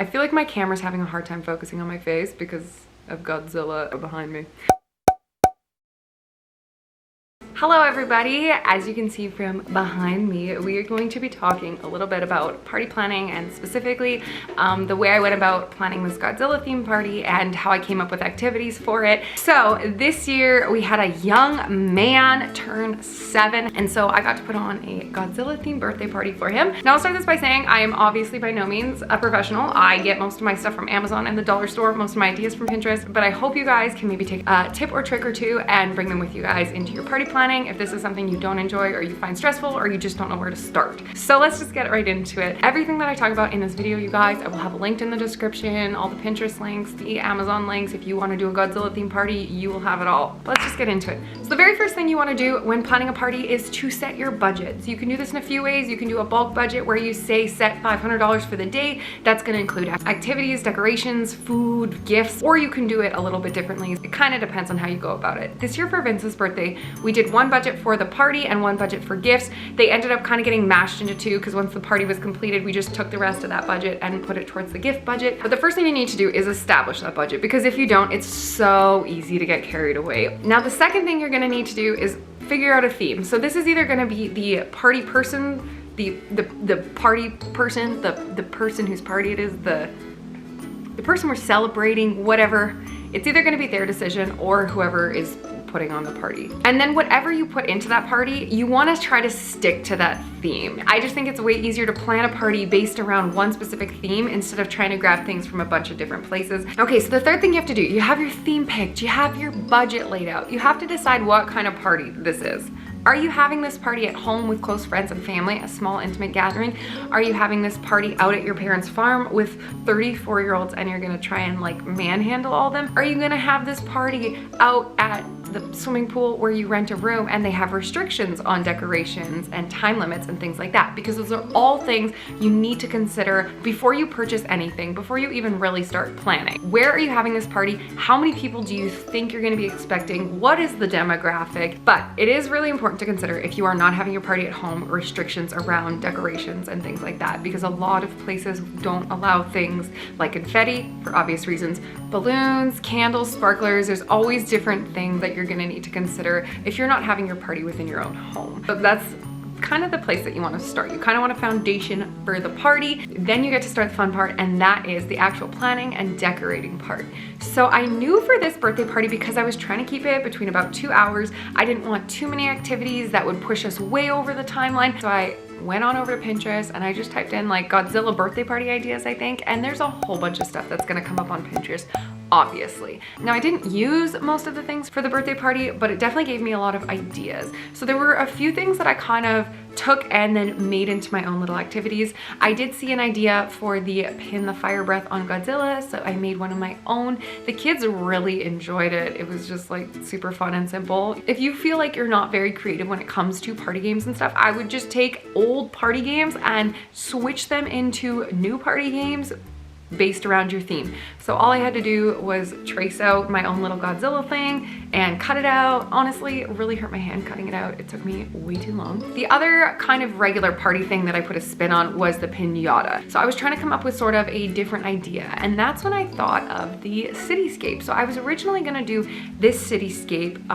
I feel like my camera's having a hard time focusing on my face because of Godzilla behind me. Hello everybody! As you can see from behind me, we are going to be talking a little bit about party planning and specifically the way I went about planning this Godzilla themed party and how I came up with activities for it. So this year we had a young man turn 7 and so I got to put on a Godzilla themed birthday party for him. Now I'll start this by saying I am obviously by no means a professional. I get most of my stuff from Amazon and the dollar store, most of my ideas from Pinterest, but I hope you guys can maybe take a tip or trick or two and bring them with you guys into your party planning if this is something you don't enjoy or you find stressful or you just don't know where to start. So let's just get right into it. Everything that I talk about in this video, you guys, I will have linked in the description, all the Pinterest links, the Amazon links. If you want to do a Godzilla themed party, you will have it all. Let's just get into it. So the very first thing you want to do when planning a party is to set your budget. So you can do this in a few ways. You can do a bulk budget where you say set $500 for the day. That's going to include activities, decorations, food, gifts, or you can do it a little bit differently. It kind of depends on how you go about it. This year for Vince's birthday, we did one budget for the party and one budget for gifts. They ended up kind of getting mashed into two because once the party was completed, we just took the rest of that budget and put it towards the gift budget. But the first thing you need to do is establish that budget because if you don't, it's so easy to get carried away. Now, the second thing you're gonna need to do is figure out a theme. So this is either gonna be the party person, the party person, the person whose party it is, the person we're celebrating, whatever. It's either gonna be their decision or whoever is putting on the party. And then whatever you put into that party, you want to try to stick to that theme. I just think it's way easier to plan a party based around one specific theme instead of trying to grab things from a bunch of different places. Okay, so the third thing you have to do, you have your theme picked, you have your budget laid out, you have to decide what kind of party this is. Are you having this party at home with close friends and family, a small intimate gathering? Are you having this party out at your parents' farm with 34-year-olds and you're gonna try and like manhandle all of them? Are you gonna have this party out at the swimming pool where you rent a room and they have restrictions on decorations and time limits and things like that? Because those are all things you need to consider before you purchase anything, before you even really start planning. Where are you having this party? How many people do you think you're gonna be expecting? What is the demographic? But it is really important to consider if you are not having your party at home, restrictions around decorations and things like that, because a lot of places don't allow things like confetti for obvious reasons, balloons, candles, sparklers. There's always different things that you're gonna need to consider if you're not having your party within your own home. So that's kind of the place that you want to start. You kind of want a foundation for the party, then you get to start the fun part, and that is the actual planning and decorating part. So I knew for this birthday party, because I was trying to keep it between about 2 hours, I didn't want too many activities that would push us way over the timeline. So I went on over to Pinterest and I just typed in like Godzilla birthday party ideas, I think, and there's a whole bunch of stuff that's gonna come up on Pinterest, obviously. Now, I didn't use most of the things for the birthday party, but it definitely gave me a lot of ideas. So there were a few things that I kind of took and then made into my own little activities. I did see an idea for the pin the fire breath on Godzilla, so I made one of my own. The kids really enjoyed it. It was just like super fun and simple. If you feel like you're not very creative when it comes to party games and stuff, I would just take old party games and switch them into new party games based around your theme. So all I had to do was trace out my own little Godzilla thing and cut it out. Honestly, it really hurt my hand cutting it out. It took me way too long. The other kind of regular party thing that I put a spin on was the piñata. So I was trying to come up with sort of a different idea, and that's when I thought of the cityscape. So I was originally gonna do this cityscape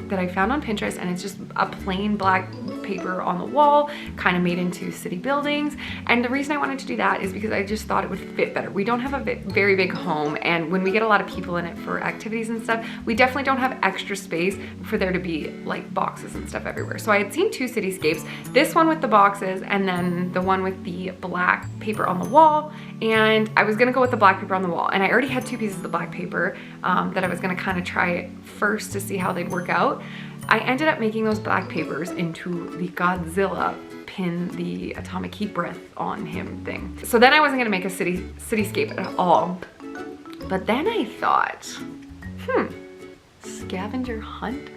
that I found on Pinterest, and it's just a plain black paper on the wall, kind of made into city buildings. And the reason I wanted to do that is because I just thought it would fit better. We don't have a very big home, and when we get a lot of people in it for activities and stuff, we definitely don't have extra space for there to be like boxes and stuff everywhere. So I had seen two cityscapes, this one with the boxes and then the one with the black paper on the wall, and I was gonna go with the black paper on the wall, and I already had two pieces of the black paper that I was gonna kind of try first to see how they'd work out. I ended up making those black papers into the Godzilla pin the atomic heat breath on him thing. So then I wasn't gonna make a cityscape at all. But then I thought, Scavenger Hunt?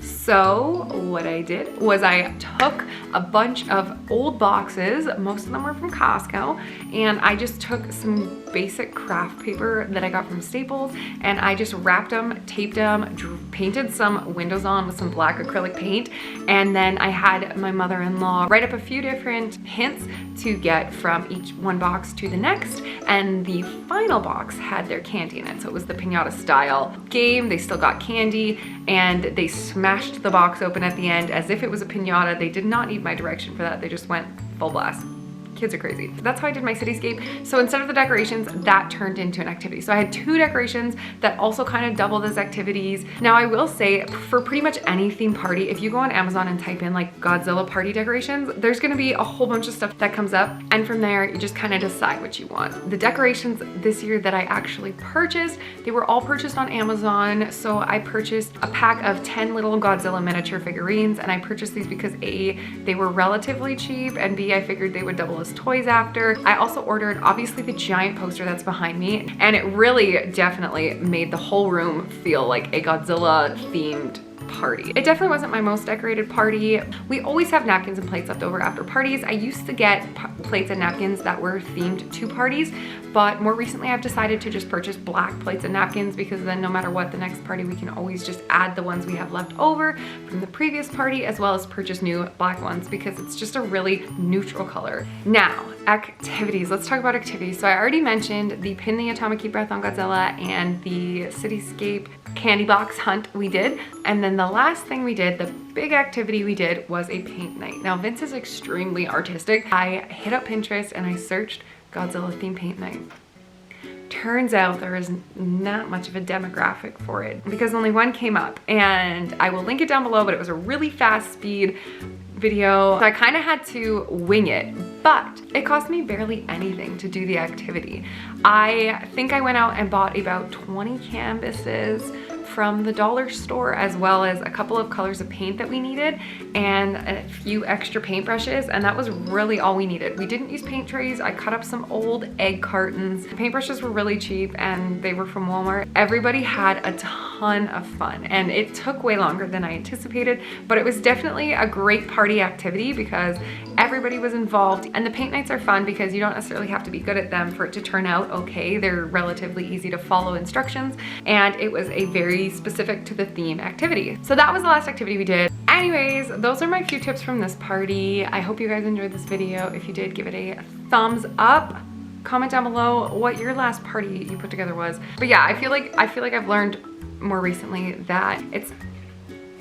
So what I did was I took a bunch of old boxes, most of them were from Costco, and I just took some basic craft paper that I got from Staples, and I just wrapped them, taped them, painted some windows on with some black acrylic paint, and then I had my mother-in-law write up a few different hints to get from each one box to the next, and the final box had their candy in it. So it was the piñata style game. They still got candy, and they smashed the box open at the end as if it was a piñata. They did not need my direction for that. They just went full blast. Kids are crazy. That's how I did my cityscape. So instead of the decorations, that turned into an activity. So I had 2 decorations that also kind of doubled as activities. Now I will say, for pretty much any theme party, if you go on Amazon and type in like Godzilla party decorations, there's gonna be a whole bunch of stuff that comes up, and from there you just kind of decide what you want. The decorations this year that I actually purchased, they were all purchased on Amazon. So I purchased a pack of 10 little Godzilla miniature figurines, and I purchased these because A, they were relatively cheap, and B, I figured they would double as toys after. I also ordered obviously the giant poster that's behind me, and it really definitely made the whole room feel like a Godzilla themed party. It definitely wasn't my most decorated party. We always have napkins and plates left over after parties. I used to get plates and napkins that were themed to parties, but more recently I've decided to just purchase black plates and napkins, because then no matter what, the next party we can always just add the ones we have left over from the previous party, as well as purchase new black ones, because it's just a really neutral color. Now, activities. Let's talk about activities. So I already mentioned the Pin the Atomic Heat Breath on Godzilla and the Cityscape candy box hunt we did. And then the last thing we did, the big activity we did, was a paint night. Now Vince is extremely artistic. I hit up Pinterest and I searched Godzilla themed paint night. Turns out there is not much of a demographic for it, because only one came up, and I will link it down below, but it was a really fast speed video. So I kind of had to wing it, but it cost me barely anything to do the activity. I think I went out and bought about 20 canvases from the dollar store, as well as a couple of colors of paint that we needed and a few extra paintbrushes, and that was really all we needed. We didn't use paint trays. I cut up some old egg cartons. The paintbrushes were really cheap and they were from Walmart. Everybody had a ton of fun, and it took way longer than I anticipated, but it was definitely a great party activity because everybody was involved. And the paint nights are fun because you don't necessarily have to be good at them for it to turn out okay. They're relatively easy to follow instructions, and it was a very specific to the theme activity. So that was the last activity we did. Anyways, those are my few tips from this party. I hope you guys enjoyed this video. If you did, give it a thumbs up. Comment down below what your last party you put together was. But yeah, I feel like I've learned more recently that it's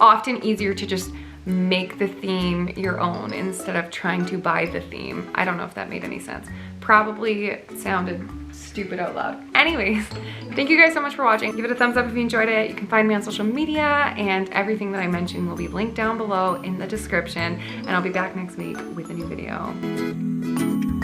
often easier to just make the theme your own instead of trying to buy the theme. I don't know if that made any sense. Probably sounded stupid out loud. Anyways, thank you guys so much for watching. Give it a thumbs up if you enjoyed it. You can find me on social media, and everything that I mentioned will be linked down below in the description, and I'll be back next week with a new video.